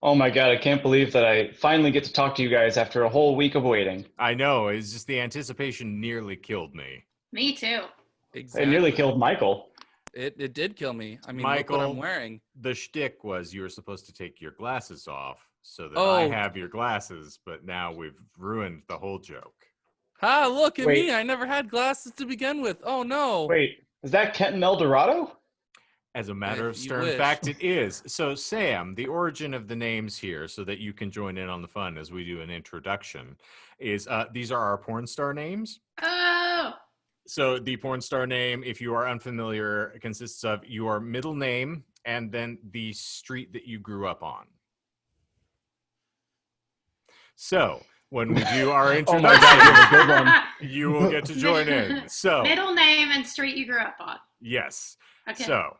Oh my God, I can't believe that I finally get to talk to you guys after a whole week of waiting. I know, it's just the anticipation nearly killed me. Me too. It nearly Exactly. killed Michael. It did kill me. I mean, look what I'm Michael, wearing. the shtick was you were supposed to take your glasses off so that I Oh, have your glasses, but now we've ruined the whole joke. ha! Look at Wait. me. I never had glasses to begin with. Oh no. Wait, is that Kenton Eldorado? As a matter of You stern wish. fact, it is. So, Sam, the origin of the names here, so that you can join in on the fun as we do an introduction, is these are our porn star names. Oh, So, the porn star name, if you are unfamiliar, consists of your middle name and then the street that you grew up on. So, when we do our Oh my introduction, God, you have a good one. you will get to join in. So, middle name and street you grew up on. yes. Okay. So,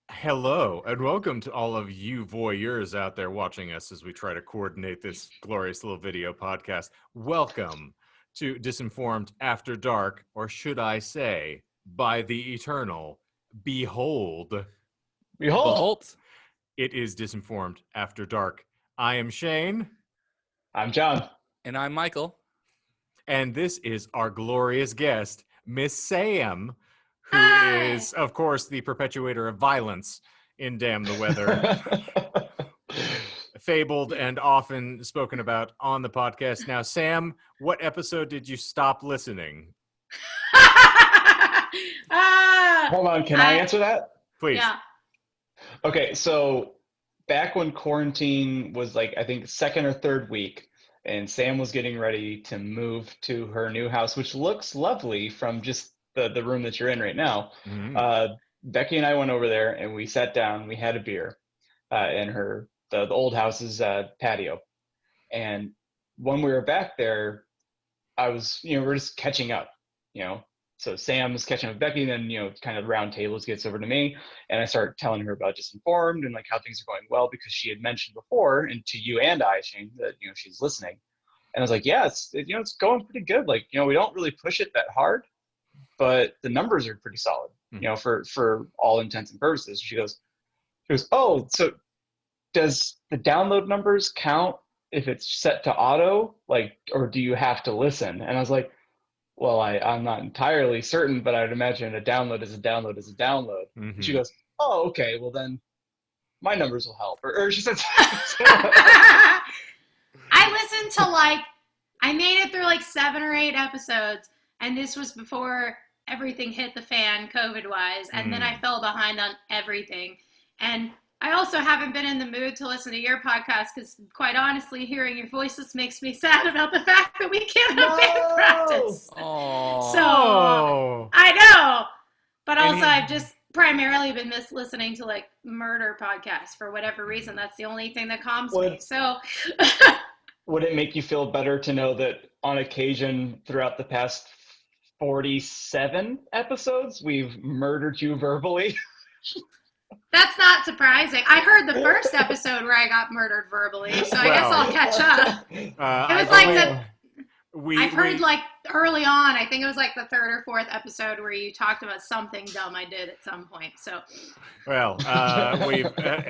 hello and welcome to all of you voyeurs out there watching us as we try to coordinate this glorious little video podcast. Welcome to Disinformed After Dark, or should I say, by the eternal, behold, Behold, Behold. it is Disinformed After Dark. I am Shane, I'm John. And I'm Michael. and this is our glorious guest, Miss Sam, who Hi. is, of course, the perpetuator of violence in Damn the Weather. Fabled and often spoken about on the podcast. Now, Sam, what episode did you stop listening? Hold on, can I answer that? Please. Yeah. Okay, so back when quarantine was like, I think second or third week, and Sam was getting ready to move to her new house, which looks lovely from just the room that you're in right now. Mhm. Becky and I went over there and we sat down, we had a beer in the old house's patio. And when we were back there, I was, we're just catching up, So Sam was catching up with Becky, and then, kind of round tables gets over to me, and I start telling her about Disinformed and like how things are going well, because she had mentioned before, and to you and I, Shane, that, she's listening. And I was like, yeah, it's going pretty good. Like, we don't really push it that hard, but the numbers are pretty solid, for all intents and purposes. She goes, oh, so does the download numbers count if it's set to auto, like, or do you have to listen? And I was like, well, I'm not entirely certain, but I'd imagine a download is a download is a download. Mhm. And she goes, oh, okay, well then my numbers will help. Or she said, I listened to I made it through 7 or 8 episodes, and this was before everything hit the fan COVID-wise, and then I fell behind on everything. And I also haven't been in the mood to listen to your podcast because, quite honestly, hearing your voices makes me sad about the fact that we can't have band practice. Oh. So I know, but And also I've just primarily been listening to murder podcasts for whatever reason. That's the only thing that calms me. So would it make you feel better to know that on occasion throughout the past 47 episodes, we've murdered you verbally? that's not surprising. I heard the first episode where I got murdered verbally, so I guess I'll catch up. It was I've heard early on, I think it was the 3rd or 4th episode where you talked about something dumb I did at some point. So, well,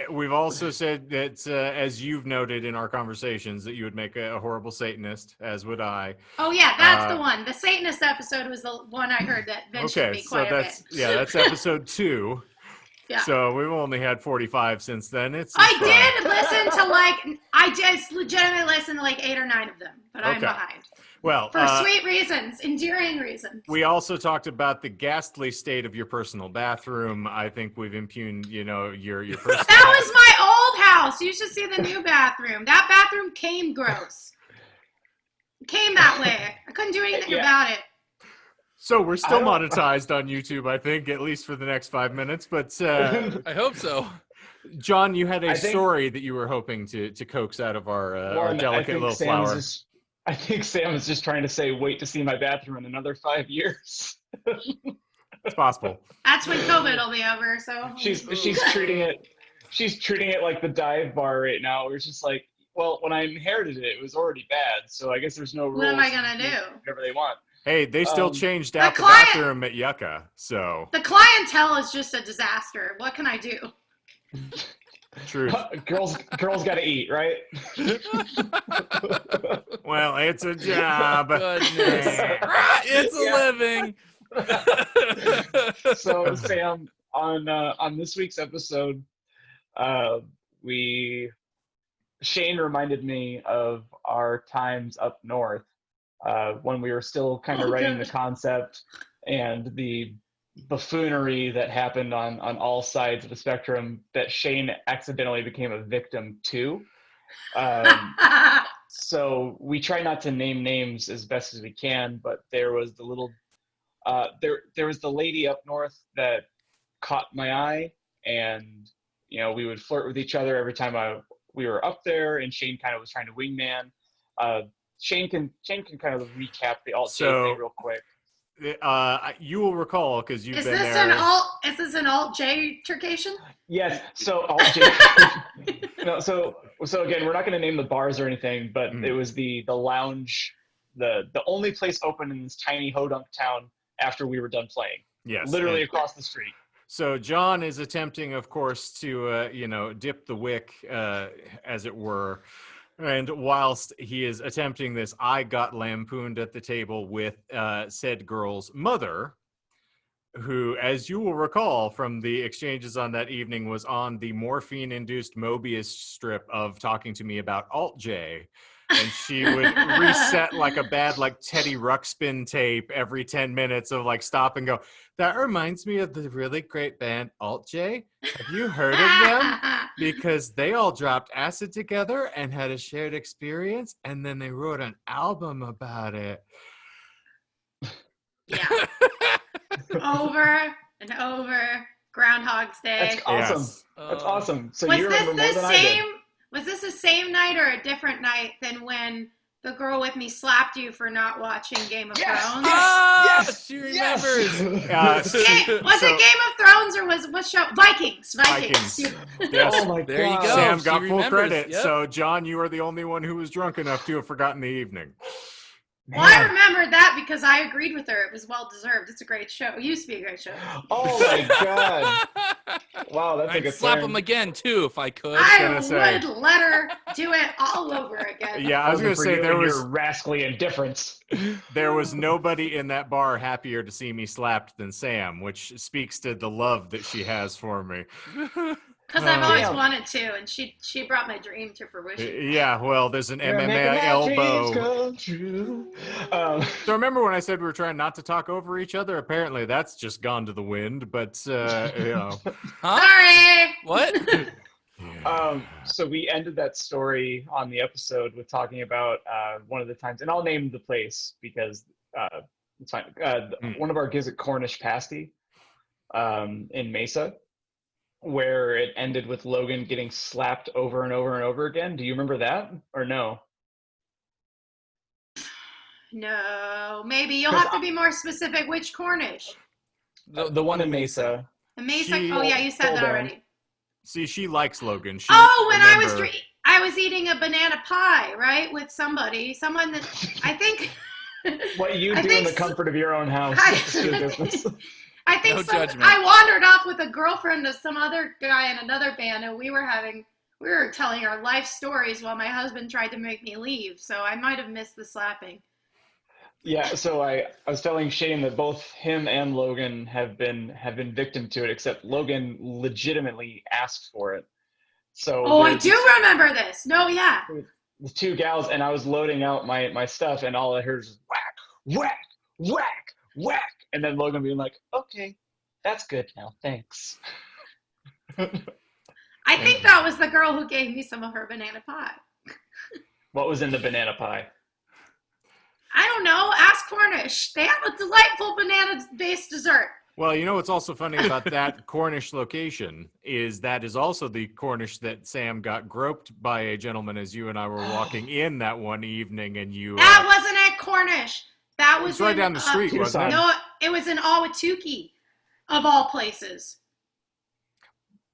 we've also said that, as you've noted in our conversations, that you would make a horrible Satanist, as would I. oh yeah, that's the one. The Satanist episode was the one I heard that ventured me quite a bit. Yeah, that's episode 2. Yeah. So we've only had 45 since then. I did listen to I just legitimately listened to 8 or 9 of them, but I'm behind. Well, for sweet reasons, endearing reasons. We also talked about the ghastly state of your personal bathroom. I think we've impugned, your personal. That was my old house. You should see the new bathroom. That bathroom came gross. It came that way. I couldn't do anything about it. So we're still monetized on YouTube, I think, at least for the next 5 minutes. But I hope so. John, you had a story that you were hoping to coax out of our delicate little flower. I think Sam is just trying to say, wait to see my bathroom in another 5 years. It's possible. That's when COVID will be over. So she's treating it like the dive bar right now. Where it's just well, when I inherited it, it was already bad. So I guess there's no rules. What am I gonna do? Whatever they want. Hey, they still changed out the bathroom at Yucca, so. The clientele is just a disaster. What can I do? Truth. Girls gotta eat, right? Well, it's a job. Goodness. Yeah. It's a living. So Sam, on this week's episode, Shane reminded me of our times up north when we were still kind of writing the concept and the buffoonery that happened on all sides of the spectrum that Shane accidentally became a victim to. So we try not to name names as best as we can, but there was the little there was the lady up north that caught my eye, and we would flirt with each other every time we were up there, and Shane kind of was trying to wingman. Shane can kind of recap the alt J thing real quick. You will recall because you've been there. Is this an alt J Turcation? Yes. So alt J. No. So again, we're not going to name the bars or anything, but it was the lounge, the only place open in this tiny hodunk town after we were done playing. Yes. Literally across the street. So John is attempting, of course, to dip the wick, as it were. And whilst he is attempting this, I got lampooned at the table with said girl's mother, who, as you will recall from the exchanges on that evening, was on the morphine-induced Mobius strip of talking to me about Alt-J. And she would reset like a bad Teddy Ruxpin tape every 10 minutes of stop and go, that reminds me of the really great band Alt-J. Have you heard of them? Because they all dropped acid together and had a shared experience, and then they wrote an album about it. Yeah. Over and over. Groundhog's Day. That's awesome. Yes. That's awesome. So Was you this remember more the than I did. Was this the same night or a different night than when the girl with me slapped you for not watching Game of Thrones? Ah, she remembers. Was it Game of Thrones or what show? Vikings. Yes. Oh my There you God. go. Sam she got full remembers, credit. yep. So, John, you are the only one who was drunk enough to have forgotten the evening. Well, I remember that because I agreed with her. It was well deserved. It's a great show. It used to be a great show. Oh my God. Wow, that's a I'd good slap turn. him again too if I could. I gonna say. would let her do it all over again. Yeah, I was going to say your rascally indifference. there was nobody in that bar happier to see me slapped than Sam, which speaks to the love that she has for me. Because I've always Yeah. wanted to, and she brought my dream to fruition. Yeah, well, there's an You're MMA making my elbow. dreams come true. So remember when I said we were trying not to talk over each other? Apparently that's just gone to the wind, but, Huh? Sorry! What? So we ended that story on the episode with talking about one of the times, and I'll name the place because it's fine. One of our gigs at Cornish Pasty in Mesa, where it ended with Logan getting slapped over and over and over again. Do you remember that or no? No, maybe you'll have to be more specific. Which Cornish? The one in Mesa. The Mesa? She- Oh yeah, you said full that band. already. See, she likes Logan. She Oh, when remember- I was eating a banana pie, right, with someone that I think. What you I do in think the comfort of your own house. I- It's your business. I think No judgment. I wandered off with a girlfriend of some other guy in another band, and we were telling our life stories while my husband tried to make me leave. So I might have missed the slapping. Yeah, so I was telling Shane that both him and Logan have been victim to it, except Logan legitimately asked for it. So Oh, I there's do remember this. No, yeah. the two gals, and I was loading out my stuff, and all I heard was whack, whack, whack, whack, and then Logan being like, "Okay, that's good now, thanks." I think that was the girl who gave me some of her banana pie. What was in the banana pie? I don't know. Ask Cornish. They have a delightful banana-based dessert. Well, you know what's also funny about that Cornish location is that is also the Cornish that Sam got groped by a gentleman as you and I were walking in that one evening, and you. That wasn't at Cornish. That was It's right in, down the street, wasn't it? No, it was in Ahwatukee, of all places.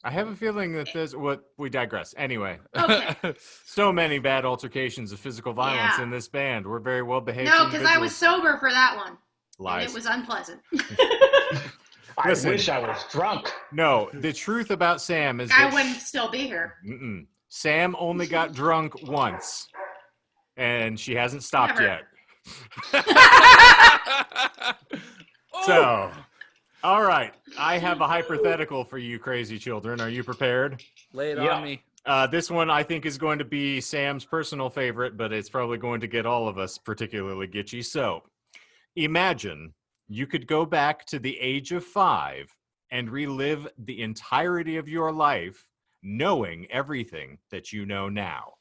I have a feeling that there's what we digress. Anyway, Okay. so many bad altercations of physical violence Yeah. in this band. We're very well behaved. No, because I was sober for that one. And Lies. it was unpleasant. Listen. I wish I was drunk. No, the truth about Sam is I that wouldn't still be here. Sam only got drunk once, and she hasn't stopped Never. yet. Oh, So, all right, I have a hypothetical for you crazy children. Are you prepared? lay it Yeah. on me. This one I think is going to be Sam's personal favorite, but it's probably going to get all of us particularly gitchy. So, imagine you could go back to the age of 5 and relive the entirety of your life, knowing everything that you know now.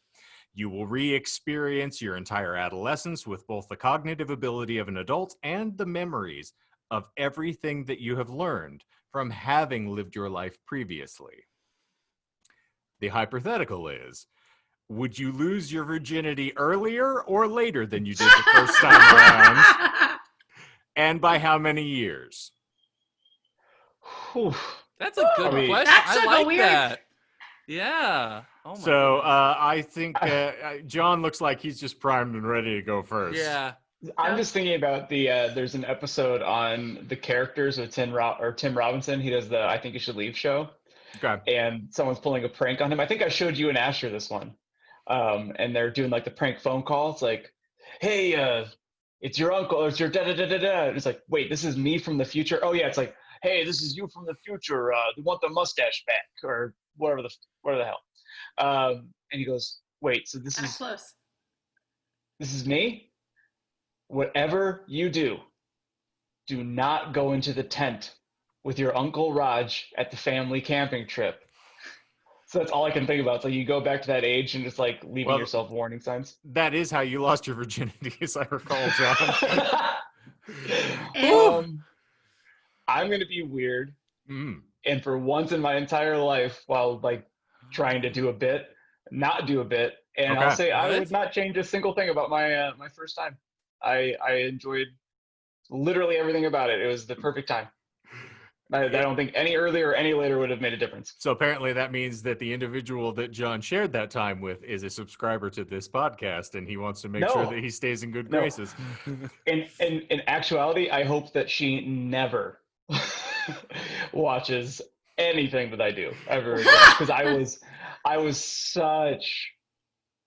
You will re-experience your entire adolescence with both the cognitive ability of an adult and the memories of everything that you have learned from having lived your life previously. The hypothetical is, would you lose your virginity earlier or later than you did the first time around? And by how many years? Whew. That's a good I mean- question. That's I like a like weird- that. Yeah. Oh my So goodness. I think John looks like he's just primed and ready to go first. Yeah. I'm just thinking about the there's an episode on the characters with Tim Robinson. He does the I Think You Should Leave show, Okay. and someone's pulling a prank on him. I think I showed you and Asher this one, and they're doing like the prank phone call. It's like, hey, it's your uncle, or it's your da da da da da. It's like, wait, this is me from the future. Oh yeah, it's like, hey, this is you from the future. They want the mustache back, or whatever the hell. And he goes, wait, so this That's close. is me? Whatever you do not go into the tent with your Uncle Raj at the family camping trip. So that's all I can think about. So you go back to that age and just like leaving yourself warning signs. That is how you lost your virginity, as I recall, John. I'm going to be weird. Mm. And for once in my entire life, while like trying to do a bit, not do a bit. And Okay. I'll say I What? would not change a single thing about my my first time. I enjoyed literally everything about it. It was the perfect time. I don't think any earlier or any later would have made a difference. So apparently that means that the individual that John shared that time with is a subscriber to this podcast, and he wants to make sure No. that he stays in good No. graces. In actuality, I hope that she never watches anything that I do ever again, because I was such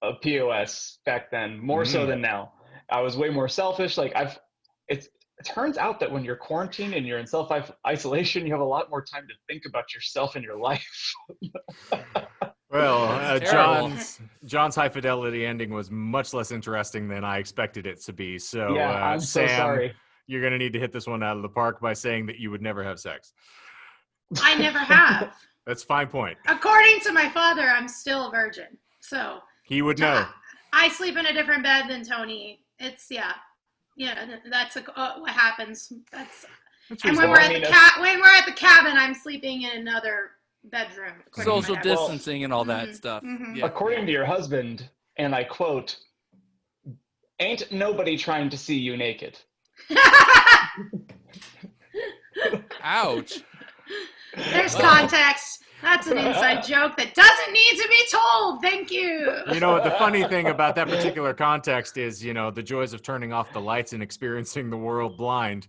a POS back then, more so than now. I was way more selfish. Like it turns out that when you're quarantined and you're in self-isolation, you have a lot more time to think about yourself and your life. Well, Terrible. John's high fidelity ending was much less interesting than I expected it to be. So, Yeah, I'm so Sam, sorry. you're going to need to hit this one out of the park by saying that you would never have sex. I never have. That's a fine point. According to my father, I'm still a virgin. So He would know. I sleep in a different bed than Tony. It's that's what happens. That's and when reasonable. we're I at mean, when we're at the cabin, I'm sleeping in another bedroom. according to Social my dad. distancing and all that Mhm, stuff. mhm. Yeah. According to your husband, and I quote, "Ain't nobody trying to see you naked." Ouch. There's context. That's an inside joke that doesn't need to be told. Thank you. You know, the funny thing about that particular context is, the joys of turning off the lights and experiencing the world blind.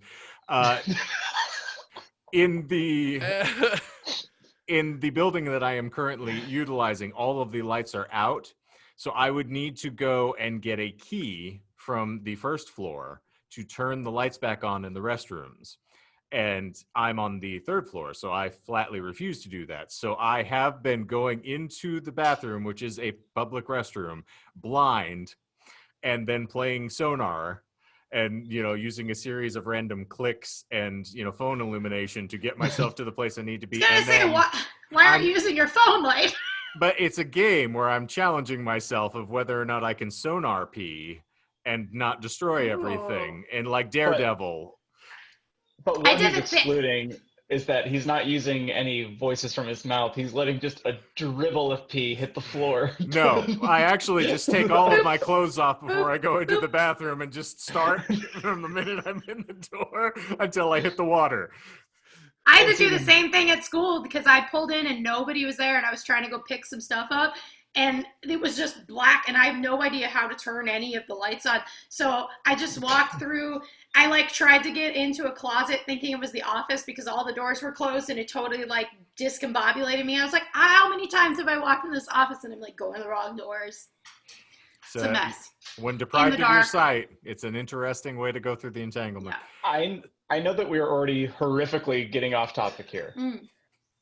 In the building that I am currently utilizing, all of the lights are out. So I would need to go and get a key from the first floor to turn the lights back on in the restrooms. And I'm on the 3rd floor, so I flatly refuse to do that. So I have been going into the bathroom, which is a public restroom, blind, and then playing sonar and, using a series of random clicks and, phone illumination to get myself to the place I need to be. I was And gonna say, then, why aren't you using your phone light? but it's a game where I'm challenging myself of whether or not I can sonar pee and not destroy everything. And like Daredevil. But I what he's didn't thi- excluding is that he's not using any voices from his mouth. He's letting just a dribble of pee hit the floor. No, I actually just take all of my clothes off before I go into the bathroom and just start from the minute I'm in the door until I hit the water. I had to do the same thing at school because I pulled in and nobody was there and I was trying to go pick some stuff up. and it was just black, and I have no idea how to turn any of the lights on. So I just walked through. I like tried to get into a closet thinking it was the office because all the doors were closed, and it totally like discombobulated me. I was like, how many times have I walked in this office and I'm like going the wrong doors? It's a mess. When deprived of your sight, it's an interesting way to go through the entanglement. Yeah. I know that we are already horrifically getting off topic here.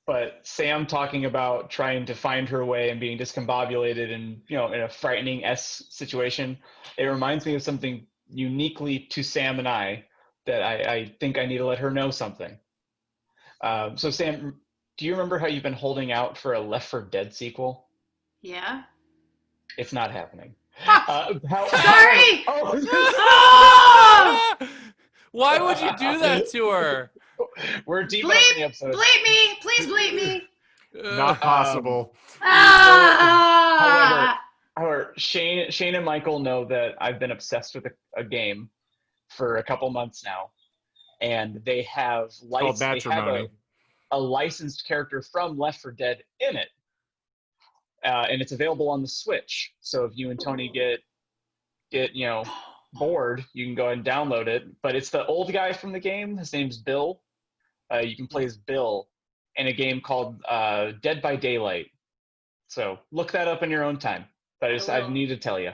But Sam talking about trying to find her way and being discombobulated and, in a frightening situation, it reminds me of something uniquely to Sam and I that I think I need to let her know something. So Sam, do you remember how you've been holding out for a Left 4 Dead sequel? Yeah. It's not happening. Sorry! Why would you do that to her? We're deep in the episode. Bleep me! Please bleep me! Not possible. However, Shane and Michael know that I've been obsessed with a game for a couple months now, and they have a licensed character from Left 4 Dead in it, and it's available on the Switch. So if you and Tony get bored, you can go ahead and download it. But it's the old guy from the game. His name's Bill. You can play as Bill in a game called Dead by Daylight. So look that up in your own time. But I need to tell you.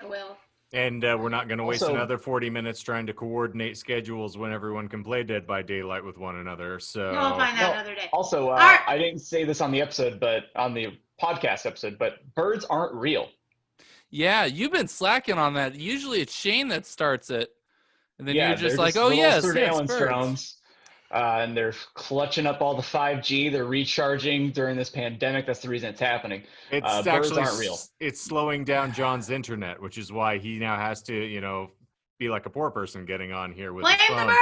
I will. And we're not going to waste another 40 minutes trying to coordinate schedules when everyone can play Dead by Daylight with one another. So I'll find that another day. Also, I didn't say this on the episode, but on the podcast episode, but birds aren't real. Yeah, you've been slacking on that. Usually it's Shane that starts it. And then you're just like, surveillance birds. drones. And they're clutching up all the 5G. They're recharging during this pandemic. That's the reason it's happening. It's birds aren't real. It's slowing down John's internet, which is why he now has to, be like a poor person getting on here with his phone. Blame the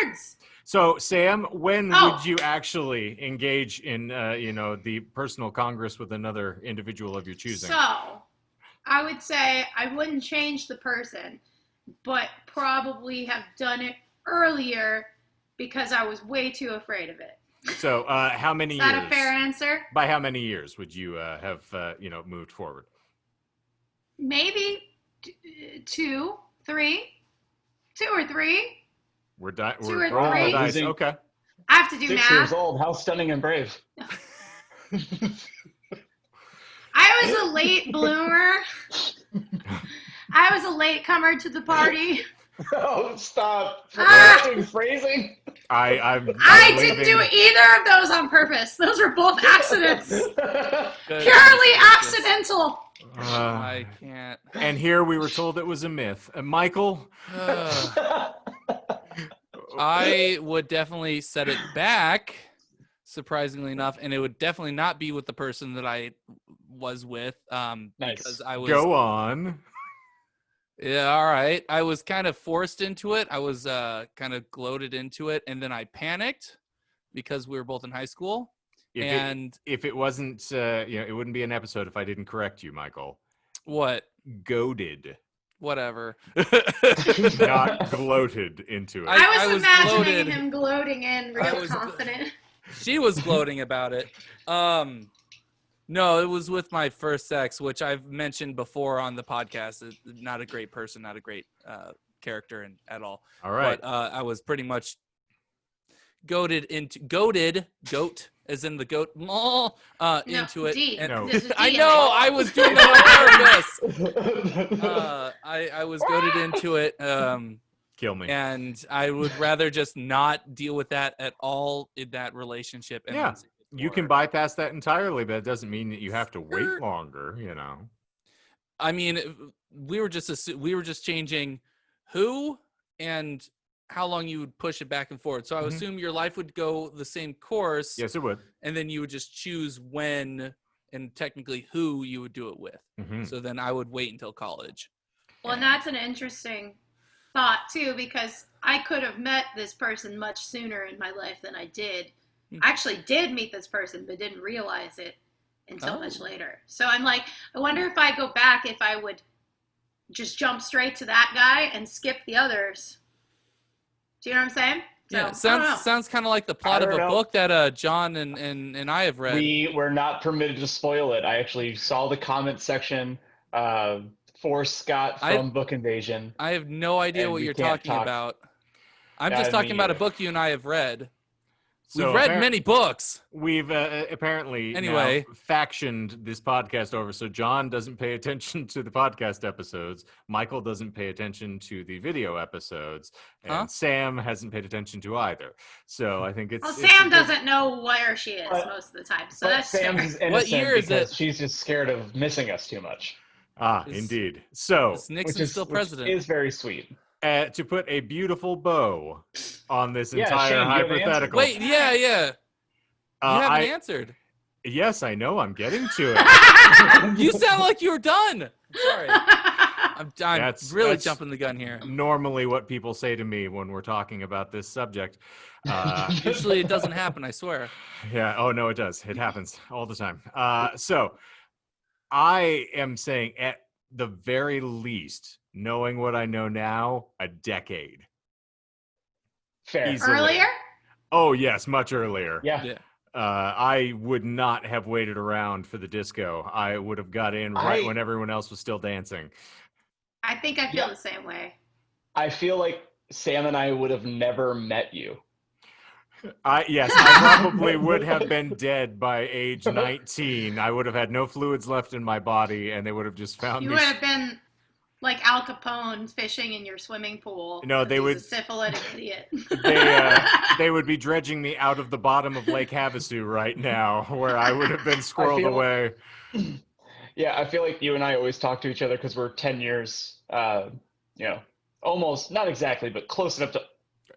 birds! So, Sam, when would you actually engage in, the personal congress with another individual of your choosing? So, I would say I wouldn't change the person, but probably have done it earlier because I was way too afraid of it. So, how many years? Is that a fair answer? By how many years would you have, moved forward? Maybe 2, 3. 2 or 3. We're rolling the dice. Okay. I have to do 6 math. years old. How stunning and brave. I was a late bloomer. I was a late comer to the party. Oh, stop. Phrasing. I didn't do either of those on purpose. Those were both accidents. Purely accidental. I can't. And here we were told it was a myth. Michael? I would definitely set it back, surprisingly enough, and it would definitely not be with the person that I was with. Nice. Because I was. Go on. Yeah, all right. I was kind of forced into it. I was kind of gloated into it, and then I panicked because we were both in high school. If it wasn't, it wouldn't be an episode if I didn't correct you, Michael. What? Goaded. Whatever. Not gloated into it. I was imagining him gloating in, real confident. She was gloating about it. No, it was with my first sex, which I've mentioned before on the podcast. Not a great person, not a great character at all. All right. But I was pretty much goat, as in the goat, into it. D. And, No. I know, I was doing that on purpose. I was goated into it. Kill me. And I would rather just not deal with that at all in that relationship. And yeah. You can bypass that entirely, but it doesn't mean that you have to wait longer, I mean, we were just changing who and how long you would push it back and forth. So I assume your life would go the same course. Yes, it would. And then you would just choose when and technically who you would do it with. Mm-hmm. So then I would wait until college. Well, and that's an interesting thought, too, because I could have met this person much sooner in my life than I did. I actually did meet this person, but didn't realize it until much later. So I'm like, I wonder if I go back, if I would just jump straight to that guy and skip the others. Do you know what I'm saying? Yeah, So, I don't know. sounds kind of like the plot of don't a know. book that John and I have read. We were not permitted to spoil it. I actually saw the comment section for Scott from Book Invasion. I have no idea And what we you're can't talking talk. about. I'm Yeah, just talking me about a either. book you and I have read. So We've read many books. We've apparently Anyway. now factioned this podcast over. So John doesn't pay attention to the podcast episodes. Michael doesn't pay attention to the video episodes. And Huh? Sam hasn't paid attention to either. So I think it's... Well, it's Sam a good- doesn't know where she is But- most of the time, so But that's Sam's fair. is innocent What year is because it? she's just scared of missing us too much. Ah, Is- indeed. So Is Nixon still president? Which is very sweet. to put a beautiful bow on this Yeah, entire Shane, you haven't answered. hypothetical... Wait, yeah. You haven't I, answered. yes, I know. I'm getting to it. You sound like you were done. Sorry. I'm really That's- jumping the gun here. Normally what people say to me when we're talking about this subject. Usually it doesn't happen, I swear. Yeah. Oh, no, it does. It happens all the time. So I am saying at the very least, knowing what I know now, a decade. Fair. Easily. Earlier? Oh, yes, much earlier. Yeah. I would not have waited around for the disco. I would have got in right when everyone else was still dancing. I think I feel the same way. I feel like Sam and I would have never met you. Yes, I probably would have been dead by age 19. I would have had no fluids left in my body, and they would have just found You me. would have been like Al Capone fishing in your swimming pool. No, they He's would- a syphilitic idiot. They would be dredging me out of the bottom of Lake Havasu right now, where I would have been squirreled away. Yeah, I feel like you and I always talk to each other because we're 10 years, almost, not exactly, but close enough to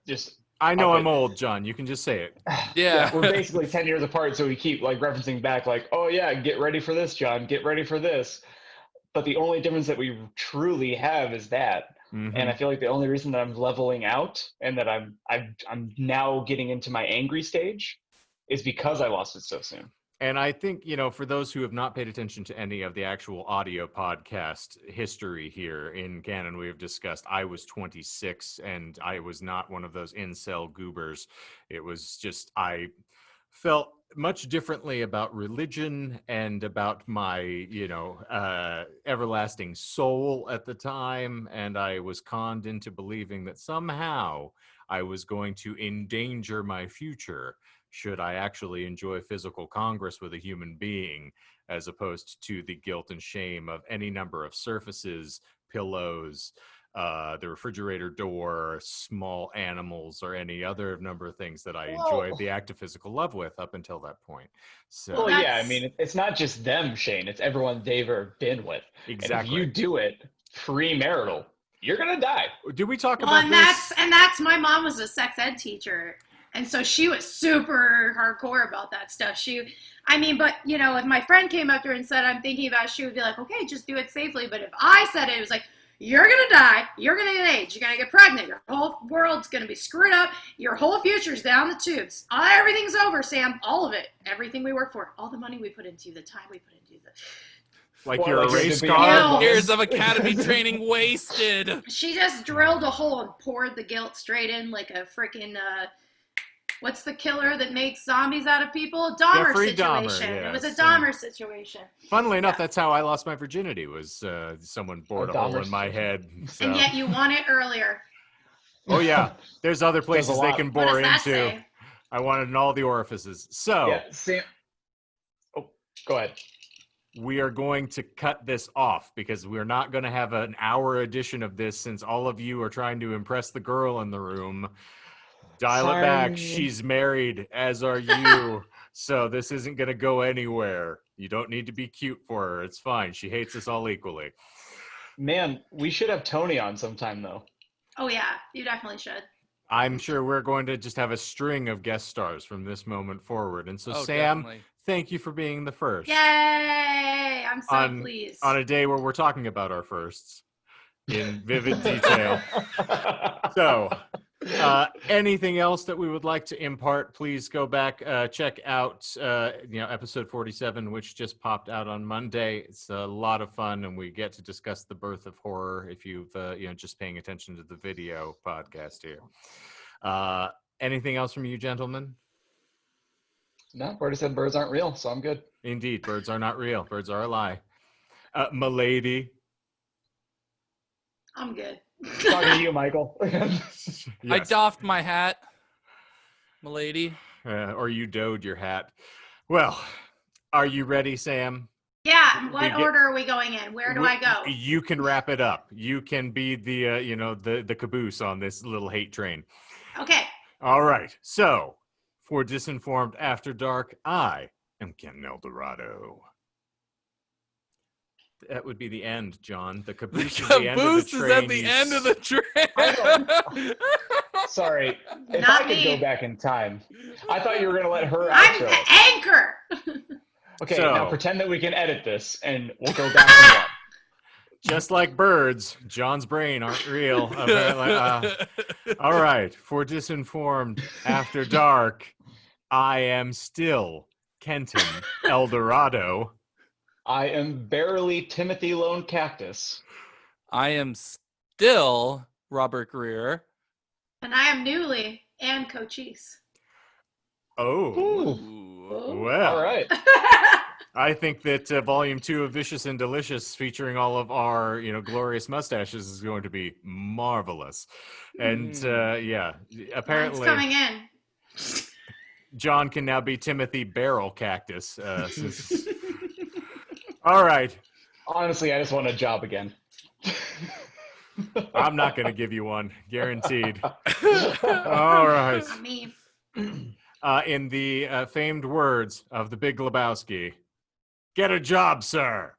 just... I know Okay. I'm old, John. You can just say it. Yeah. We're basically 10 years apart, so we keep like referencing back like, oh yeah, get ready for this, John, get ready for this. But the only difference that we truly have is that. Mhm. And I feel like the only reason that I'm leveling out and that I'm now getting into my angry stage is because I lost it so soon. And I think, for those who have not paid attention to any of the actual audio podcast history here in canon, we have discussed I was 26 and I was not one of those incel goobers. It was just, I felt much differently about religion and about my, everlasting soul at the time. And I was conned into believing that somehow I was going to endanger my future should I actually enjoy physical congress with a human being, as opposed to the guilt and shame of any number of surfaces, pillows, the refrigerator door, small animals, or any other number of things that I enjoyed the act of physical love with up until that point. So Well, yeah, I mean, it's not just them, Shane. It's everyone they've ever been with. exactly. And if you do it premarital, you're going to die. Did we talk Well, about and this? that's my mom was a sex ed teacher, and so she was super hardcore about that stuff. But if my friend came up to her and said, I'm thinking about it, she would be like, okay, just do it safely. But if I said it was like, you're going to die, you're going to get AIDS, you're going to get pregnant, your whole world's going to be screwed up, your whole future's down the tubes. Everything's over, Sam, all of it, everything we work for, all the money we put into, the time we put into the... Like Well, you're like a you're race the car? big- Years of academy training wasted. She just drilled a hole and poured the guilt straight in like a freaking, what's the killer that makes zombies out of people? Dahmer Jeffrey situation. Dahmer, It was a yes. Dahmer situation. Funnily enough, that's how I lost my virginity, was someone bored a hole Dahmer's in my head. So. And yet you want it earlier. Oh, yeah. There's other places they lot. can What bore does that into. say? I wanted in all the orifices. So Yeah, Sam. Oh, go ahead. we are going to cut this off because we're not going to have an hour edition of this since all of you are trying to impress the girl in the room. Dial it back. Sorry. She's married, as are you. So this isn't going to go anywhere. You don't need to be cute for her. It's fine. She hates us all equally. Man, we should have Tony on sometime, though. Oh yeah, you definitely should. I'm sure we're going to just have a string of guest stars from this moment forward. And so, Oh, Sam, definitely. thank you for being the first. Yay! I'm so pleased. On a day where we're talking about our firsts in vivid detail. So, anything else that we would like to impart, please go back, check out, episode 47, which just popped out on Monday. It's a lot of fun, and we get to discuss the birth of horror if you've, just paying attention to the video podcast here. Anything else from you, gentlemen? No, Bertie said birds aren't real, so I'm good. Indeed, birds are not real. Birds are a lie. Milady. I'm good. Talking to you, Michael. Yes. I doffed my hat, milady. Or you doed your hat. Well, are you ready, Sam? Yeah. What order are we going in? Where do I go? You can wrap it up. You can be the the caboose on this little hate train. Okay. All right. So, for Disinformed After Dark, I am Ken Eldorado. That would be the end, John. The caboose, is the end of the Caboose is train. at the end of the train. Sorry. If Not I could me. go back in time, I thought you were going to let her I'm outro. the anchor. Okay, So- now pretend that we can edit this, and we'll go back to one. Just like birds, John's brain aren't real. Apparently. All right. For Disinformed After Dark, I am still Kenton Eldorado. I am barely Timothy Lone Cactus. I am still Robert Greer. And I am Newly and Cochise. Oh, Ooh. well. All right. I think that Volume 2 of Vicious and Delicious, featuring all of our, glorious mustaches, is going to be marvelous. And yeah, Mine's apparently coming in. John can now be Timothy Barrel Cactus. All right, Honestly, I just want a job again. I'm not going to give you one, guaranteed. All right. Not me. In the famed words of the Big Lebowski, get a job, sir.